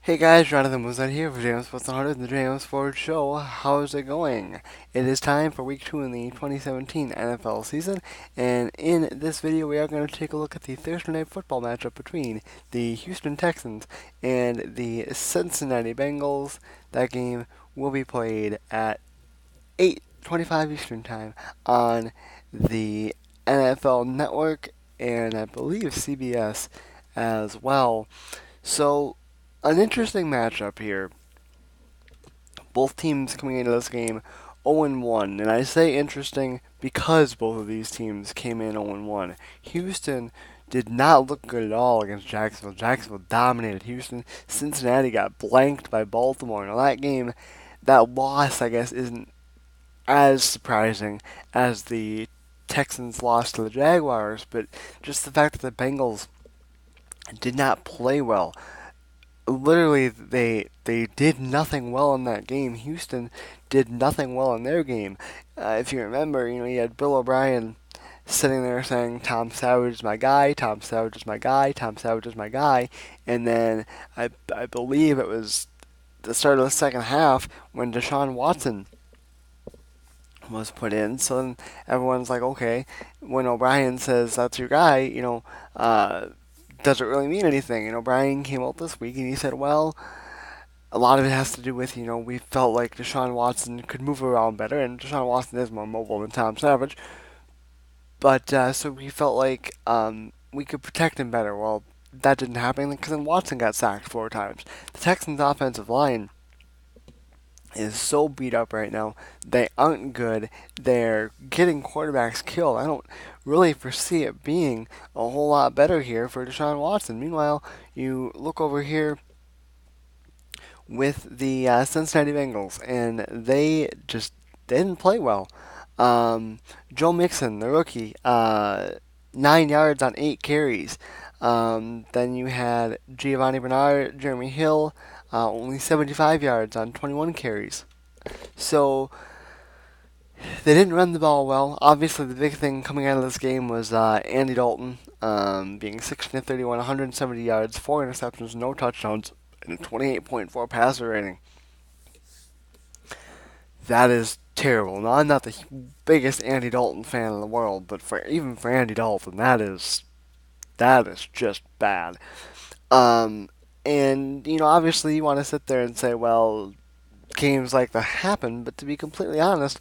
Hey guys, Jonathan Moonlight here for James Sports 100 and the James Sports Show. How's it going? It is time for week 2 in the 2017 NFL season, and in this video we are going to take a look at the Thursday night football matchup between the Houston Texans and the Cincinnati Bengals. That game will be played at 8:25 Eastern Time on the NFL Network and I believe CBS as well. So, an interesting matchup here. Both teams coming into this game 0-1, and I say interesting because both of these teams came in 0-1. Houston did not look good at all against Jacksonville. Jacksonville dominated Houston. Cincinnati got blanked by Baltimore. Now that game, that loss, I guess, isn't as surprising as the Texans lost to the Jaguars, but just the fact that the Bengals did not play well. Literally, they did nothing well in that game. Houston did nothing well in their game. If you remember, you had Bill O'Brien sitting there saying, "Tom Savage is my guy. Tom Savage is my guy. Tom Savage is my guy." And then I believe it was the start of the second half when Deshaun Watson was put in. So then everyone's like, okay, when O'Brien says that's your guy, does it really mean anything? And O'Brien came out this week and he said, well, a lot of it has to do with, we felt like Deshaun Watson could move around better, and Deshaun Watson is more mobile than Tom Savage. But so we felt like we could protect him better. Well, that didn't happen because then Watson got sacked 4 times. The Texans' offensive line is so beat up right now. They aren't good. They're getting quarterbacks killed. I don't really foresee it being a whole lot better here for Deshaun Watson. Meanwhile, you look over here with the Cincinnati Bengals, and they didn't play well. Joe Mixon, the rookie, 9 yards on 8 carries. Then you had Giovanni Bernard, Jeremy Hill, only 75 yards on 21 carries. So they didn't run the ball well. Obviously, the big thing coming out of this game was Andy Dalton being 16 of 31, 170 yards, 4 interceptions, no touchdowns, and a 28.4 passer rating. That is terrible. Now, I'm not the biggest Andy Dalton fan in the world, but even for Andy Dalton, that is just bad. Um, and obviously, you want to sit there and say, well, games like that happen. But to be completely honest,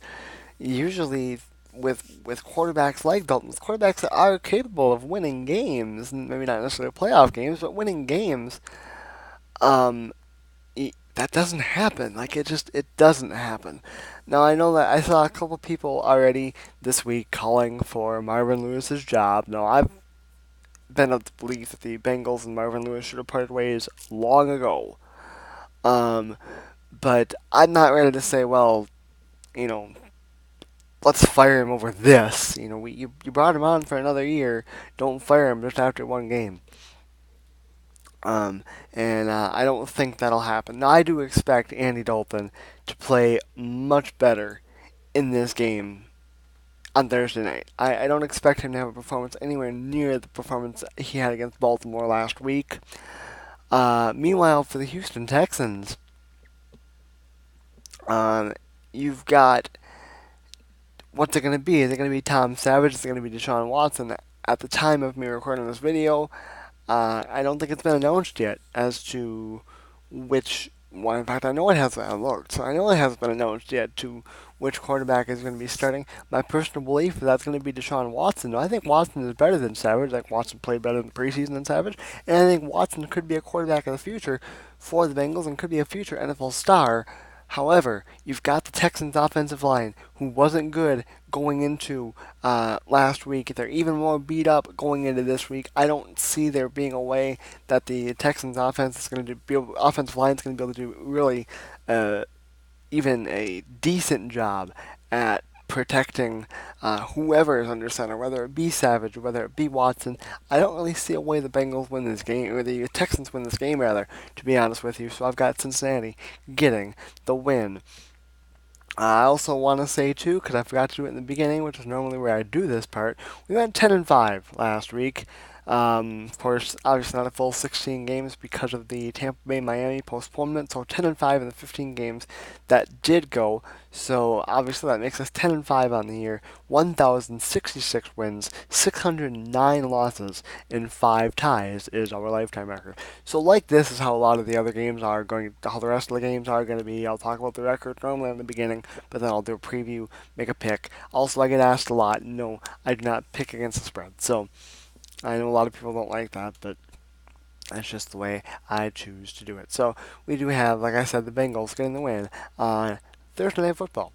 usually with quarterbacks like Dalton, with quarterbacks that are capable of winning games, maybe not necessarily playoff games, but winning games, um, that doesn't happen. Like it doesn't happen. Now I know that I saw a couple people already this week calling for Marvin Lewis's job. Now I've been of the belief that the Bengals and Marvin Lewis should have parted ways long ago. Um, but I'm not ready to say, well, you know, let's fire him over this. You brought him on for another year. Don't fire him just after one game. And I don't think that'll happen. Now, I do expect Andy Dalton to play much better in this game on Thursday night. I don't expect him to have a performance anywhere near the performance he had against Baltimore last week. Meanwhile, for the Houston Texans, you've got what's it going to be? Is it going to be Tom Savage? Is it going to be Deshaun Watson? At the time of me recording this video, I don't think it's been announced yet as to which one. In fact, I know it hasn't. I looked, so I know it hasn't been announced yet to which quarterback is going to be starting. My personal belief is that's going to be Deshaun Watson. Now, I think Watson is better than Savage. Like Watson played better in the preseason than Savage, and I think Watson could be a quarterback of the future for the Bengals and could be a future NFL star. However, you've got the Texans' offensive line, who wasn't good going into last week. They're even more beat up going into this week. I don't see there being a way that the Texans' offense is going to offensive line is going to be able to do really even a decent job at protecting whoever is under center, whether it be Savage or whether it be Watson. I don't really see a way the Bengals win this game, or the Texans win this game, rather, to be honest with you. So I've got Cincinnati getting the win. I also want to say too, because I forgot to do it in the beginning, which is normally where I do this part. We went 10-5 last week. Of course, obviously not a full 16 games because of the Tampa Bay Miami postponement. So 10-5 in the 15 games that did go. So obviously that makes us 10-5 on the year, 1,066 wins, 609 losses, and 5 ties is our lifetime record. So like this is how a lot of the other games are going. How the rest of the games are going to be. I'll talk about the record normally in the beginning, but then I'll do a preview, make a pick. Also, I get asked a lot. No, I do not pick against the spread. So I know a lot of people don't like that, but that's just the way I choose to do it. So we do have, like I said, the Bengals getting the win on Thursday Night Football.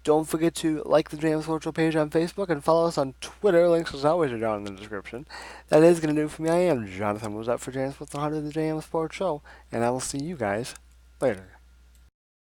Don't forget to like the JM Sports Show page on Facebook and follow us on Twitter. Links, as always, are down in the description. That is going to do it for me. I am Jonathan. Was up for JM Sports 100, the JM Sports Show, and I will see you guys later.